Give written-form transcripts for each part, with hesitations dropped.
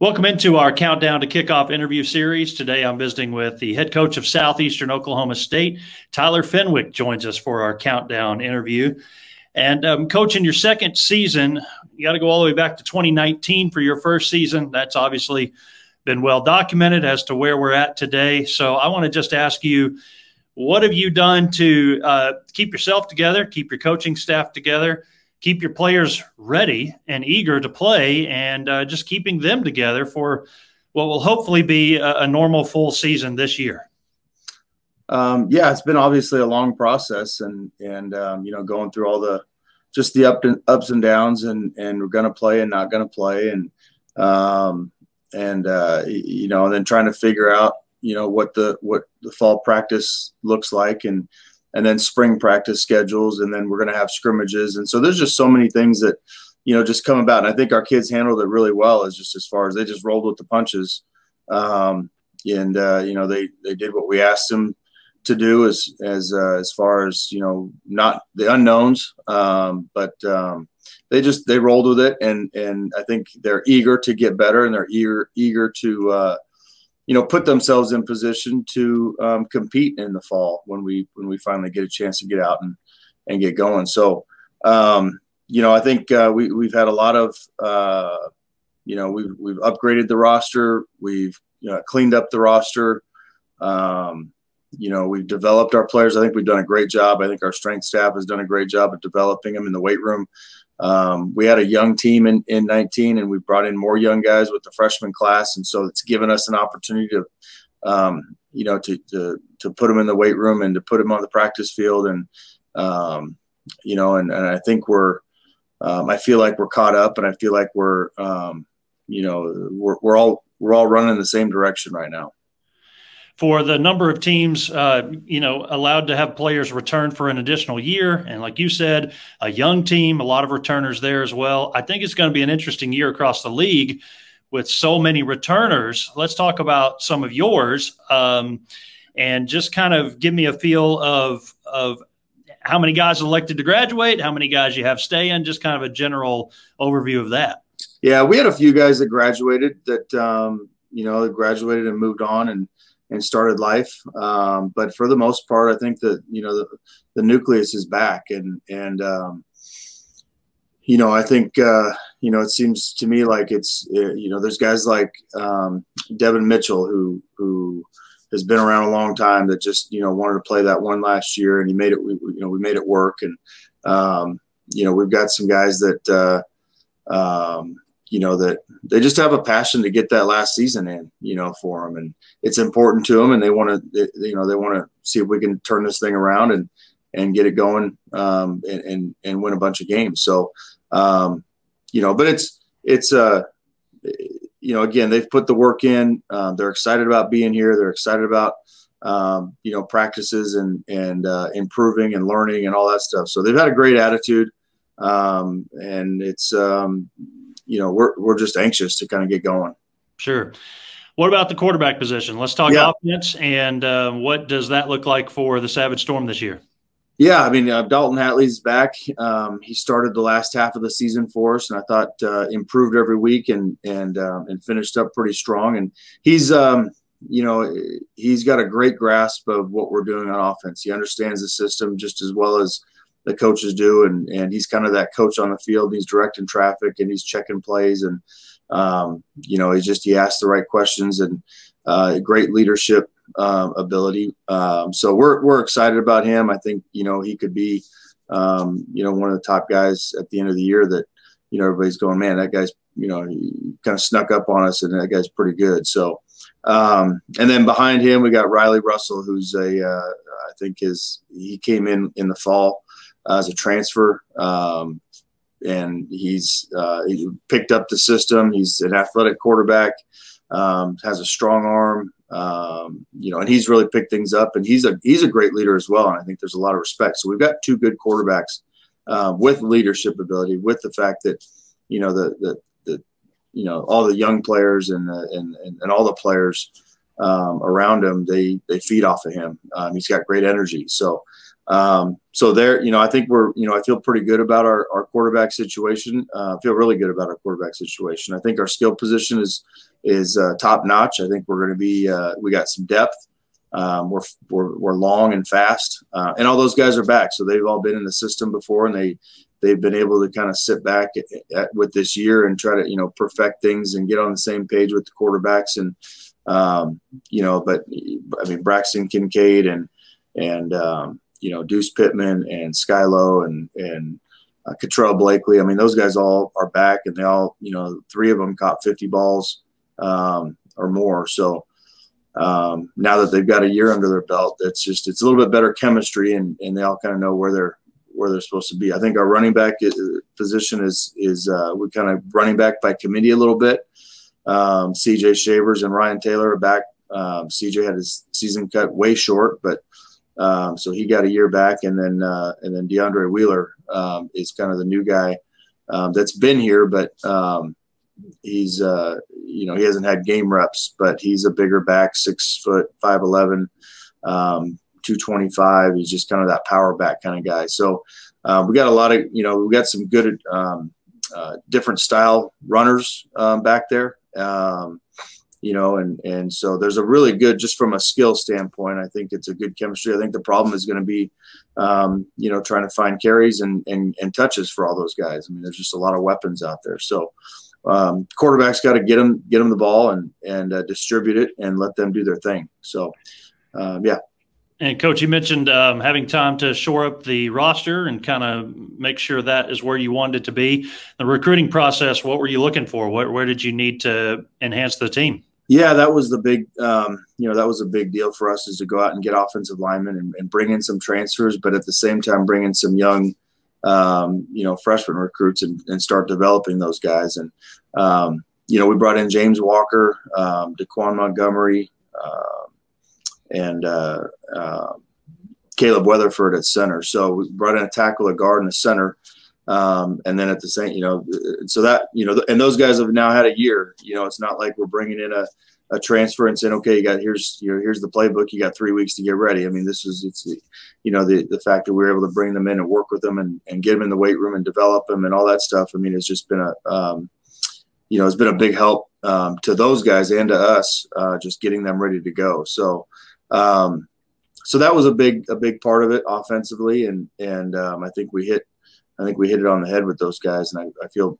Welcome into our Countdown to Kickoff interview series. Today I'm visiting with the head coach of Southeastern Oklahoma State. Tyler Fenwick joins us for our Countdown interview. And Coach, in your second season, you got to go all the way back to 2019 for your first season. That's obviously been well documented as to where we're at today. So I want to just ask you, what have you done to keep yourself together, keep your coaching staff together, keep your players ready and eager to play, and just keeping them together for what will hopefully be a normal full season this year? Yeah, it's been obviously a long process, and going through all the ups and downs, and we're going to play and not going to play, and then trying to figure out what the fall practice looks like, and then spring practice schedules, and then we're going to have scrimmages. And so there's just so many things that, just come about. And I think our kids handled it really well, as far as they just rolled with the punches. They did what we asked them to do as far as, not the unknowns, but they rolled with it. And I think they're eager to get better, and they're eager to, put themselves in position to compete in the fall when we finally get a chance to get out and get going. So, I think we've had a lot of, we've upgraded the roster. We've cleaned up the roster. We've developed our players. I think we've done a great job. I think our strength staff has done a great job of developing them in the weight room. We had a young team in 19, and we brought in more young guys with the freshman class. And so it's given us an opportunity to put them in the weight room and to put them on the practice field. And, and I think I feel like we're caught up, and I feel like we're all running in the same direction right now. For the number of teams, allowed to have players return for an additional year. And like you said, a young team, a lot of returners there as well. I think it's going to be an interesting year across the league with so many returners. Let's talk about some of yours, and just kind of give me a feel of how many guys elected to graduate, how many guys you have staying, just kind of a general overview of that. Yeah, we had a few guys that graduated graduated and moved on and started life. But for the most part, I think that, the nucleus is back. And I think, it seems to me like it's, there's guys like Devin Mitchell, who has been around a long time, that just, wanted to play that one last year, and he made it, we made it work. And, we've got some guys that, that they just have a passion to get that last season in, for them, and it's important to them, and they want to see if we can turn this thing around and get it going, and win a bunch of games. So, but again, they've put the work in. They're excited about being here. They're excited about, practices and improving and learning and all that stuff. So they've had a great attitude, and it's, we're just anxious to kind of get going. Sure. What about the quarterback position? Let's talk offense, and what does that look like for the Savage Storm this year? Yeah, I mean, Dalton Hatley's back. He started the last half of the season for us, and I thought improved every week and finished up pretty strong. And he's he's got a great grasp of what we're doing on offense. He understands the system just as well as the coaches do, and he's kind of that coach on the field. He's directing traffic, and he's checking plays, and he asks the right questions, and great leadership ability. So we're excited about him. I think he could be one of the top guys at the end of the year that everybody's going, man, that guy's he kind of snuck up on us, and that guy's pretty good. So and then behind him we got Riley Russell, who's he came in the fall as a transfer, and he picked up the system. He's an athletic quarterback, has a strong arm, and he's really picked things up, and he's a great leader as well. And I think there's a lot of respect. So we've got two good quarterbacks with leadership ability, with the fact that all the young players and all the players around him, they feed off of him. He's got great energy. So So there, I think I feel pretty good about our quarterback situation. I feel really good about our quarterback situation. I think our skill position is top notch. I think we're going to be, we got some depth. We're long and fast, and all those guys are back. So they've all been in the system before, and they've been able to kind of sit back with this year and try to, perfect things and get on the same page with the quarterbacks. And, but I mean, Braxton Kincaid and Deuce Pittman and Skylo and Cottrell Blakely. I mean, those guys all are back, and they all, 3 of them caught 50 balls or more. So now that they've got a year under their belt, it's a little bit better chemistry, and they all kind of know where they're supposed to be. I think our running back position is we're kind of running back by committee a little bit. CJ Shavers and Ryan Taylor are back. CJ had his season cut way short, but so he got a year back, and then DeAndre Wheeler is kind of the new guy that's been here, but he's he hasn't had game reps, but he's a bigger back, 6 foot, 5'11", 225. He's just kind of that power back kind of guy. So we got a lot of, we got some good different style runners back there. And so there's a really good, just from a skill standpoint, I think it's a good chemistry. I think the problem is going to be, trying to find carries and touches for all those guys. I mean, there's just a lot of weapons out there. So quarterback's got to get them the ball and distribute it and let them do their thing. So, yeah. And Coach, you mentioned having time to shore up the roster and kind of make sure that is where you wanted it to be. The recruiting process, what were you looking for? Where did you need to enhance the team? Yeah, that was the big, that was a big deal for us, is to go out and get offensive linemen and bring in some transfers, but at the same time bring in some young, freshman recruits and start developing those guys. And, we brought in James Walker, Daquan Montgomery, and Caleb Weatherford at center. So we brought in a tackle, a guard, and a center. And then at the same, so that, and those guys have now had a year. It's not like we're bringing in a transfer and saying, okay, here's the playbook. You got 3 weeks to get ready. I mean, it's the fact that we're able to bring them in and work with them and get them in the weight room and develop them and all that stuff. I mean, it's just been it's been a big help to those guys and to us, just getting them ready to go. So, so that was a big part of it offensively. And I think we hit it on the head with those guys. And I feel,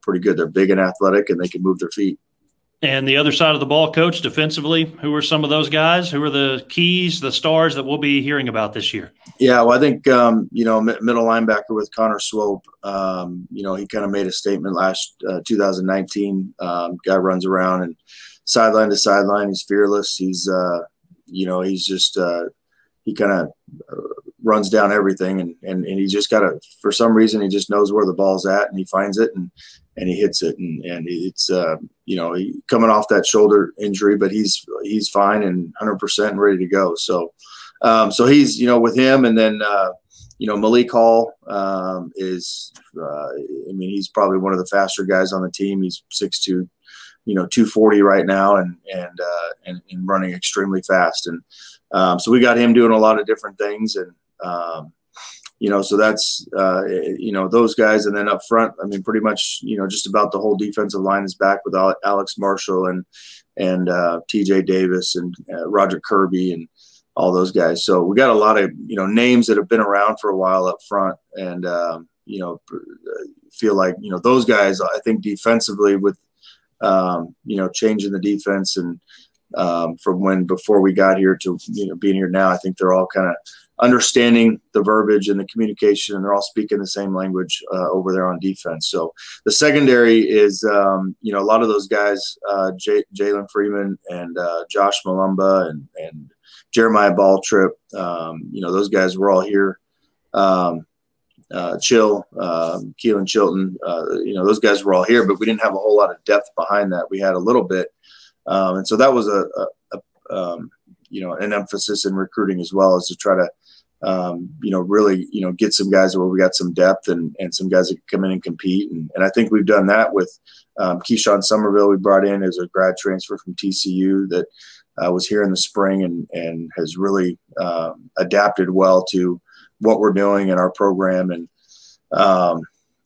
pretty good. They're big and athletic, and they can move their feet. And the other side of the ball, Coach, defensively, who are some of those guys? Who are the keys, the stars that we'll be hearing about this year? Yeah, well, I think, middle linebacker with Connor Swope, he kind of made a statement last 2019. Guy runs around and sideline to sideline. He's fearless. He's, he's just he kind of runs down everything, and he just got to, for some reason, he just knows where the ball's at, and he finds it and he hits it, and it's he coming off that shoulder injury, but he's fine and 100% and ready to go. So so he's with him, and then Malik Hall is he's probably one of the faster guys on the team. He's 6'2", 240 right now, and running extremely fast, and so we got him doing a lot of different things, and so that's those guys. And then up front, I mean, pretty much just about the whole defensive line is back with Alex Marshall and TJ Davis and Roger Kirby and all those guys. So we got a lot of names that have been around for a while up front, and feel like those guys, I think defensively with changing the defense and from before we got here to being here now, I think they're all kind of understanding the verbiage and the communication, and they're all speaking the same language over there on defense. So the secondary is a lot of those guys, Jalen Freeman and Josh Malumba and Jeremiah Balltrip, those guys were all here. Keelan Chilton, those guys were all here, but we didn't have a whole lot of depth behind that. We had a little bit. And so that was an emphasis in recruiting as well, as to try to, really, get some guys where we got some depth and some guys that can come in and compete. And I think we've done that with Keyshawn Somerville. We brought in as a grad transfer from TCU that was here in the spring and has really adapted well to what we're doing in our program. And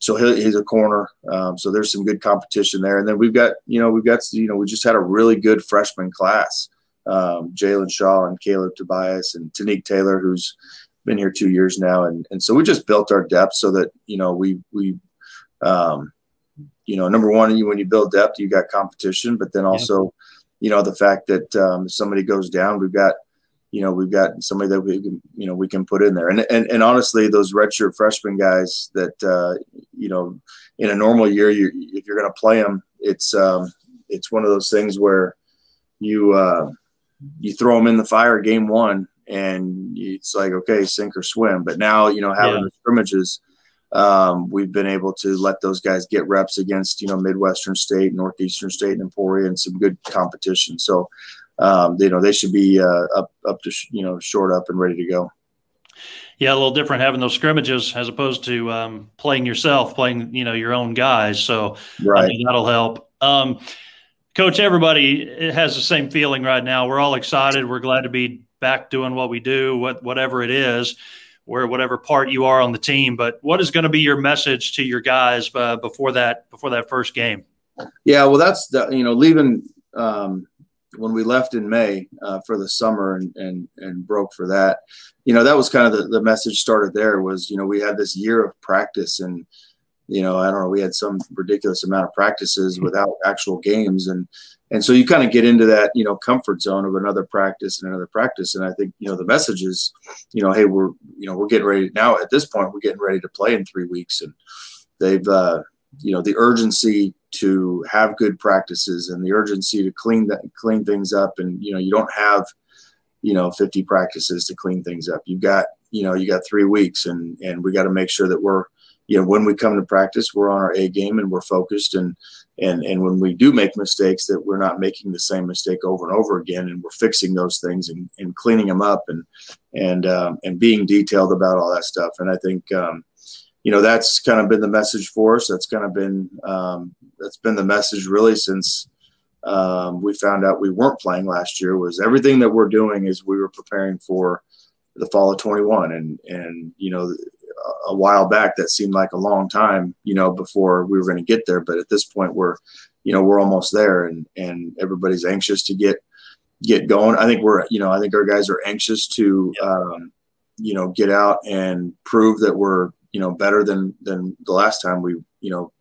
so he's a corner. So there's some good competition there. And then we just had a really good freshman class. Jalen Shaw and Caleb Tobias and Tanique Taylor, who's been here 2 years now. And so we just built our depth so that, number one, when you build depth, you got competition, but then also, the fact that if somebody goes down, we've got somebody that we can put in there. And honestly, those redshirt freshman guys that, in a normal year, if you're going to play them, it's one of those things where you throw them in the fire game one and it's like, okay, sink or swim. But now, having the scrimmages, we've been able to let those guys get reps against, Midwestern State, Northeastern State, and Emporia, and some good competition. So, they should be up to, shored up and ready to go. Yeah, a little different having those scrimmages as opposed to playing your own guys. So right. I think that'll help. Coach, everybody has the same feeling right now. We're all excited. We're glad to be back doing what we do, whatever it is, whatever part you are on the team. But what is going to be your message to your guys before that first game? Yeah, well, that's leaving when we left in May for the summer and broke for that. That was kind of the message started there was, we had this year of practice and, I don't know, we had some ridiculous amount of practices without actual games. And so you kind of get into that, comfort zone of another practice and another practice. And I think, the message is, hey, we're getting ready now. At this point, we're getting ready to play in 3 weeks. And they've, the urgency to have good practices and the urgency to clean things up. And, you don't have, 50 practices to clean things up. You got 3 weeks and we got to make sure that we're, when we come to practice, we're on our A game and we're focused and when we do make mistakes, that we're not making the same mistake over and over again, and we're fixing those things and cleaning them up and being detailed about all that stuff. And I think, that's kind of been the message for us. That's kind of been, that's been the message really since we found out we weren't playing last year. Was everything that we're doing is we were preparing for the fall of 21 and a while back that seemed like a long time, before we were going to get there. But at this point we're almost there and everybody's anxious to get going. I think I think our guys are anxious to, get out and prove that we're, better than the last time we,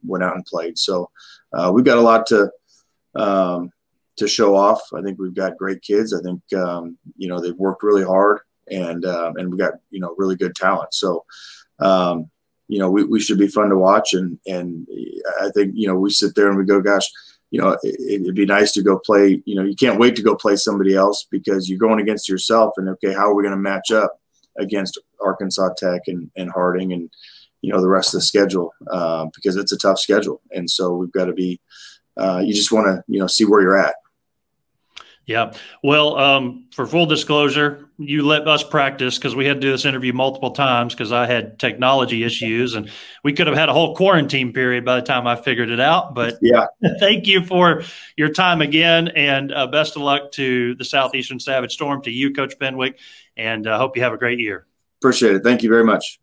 went out and played. So we've got a lot to show off. I think we've got great kids. I think, they've worked really hard and we got, really good talent. So, we should be fun to watch. And I think, we sit there and we go, gosh, it'd be nice to go play, you can't wait to go play somebody else because you're going against yourself and, okay, how are we going to match up against Arkansas Tech and Harding and, the rest of the schedule, because it's a tough schedule. And so we've got to be, you just want to, see where you're at. Yeah. Well, for full disclosure, you let us practice because we had to do this interview multiple times because I had technology issues and we could have had a whole quarantine period by the time I figured it out. But yeah, thank you for your time again, and best of luck to the Southeastern Savage Storm, to you, Coach Fenwick, and I hope you have a great year. Appreciate it. Thank you very much.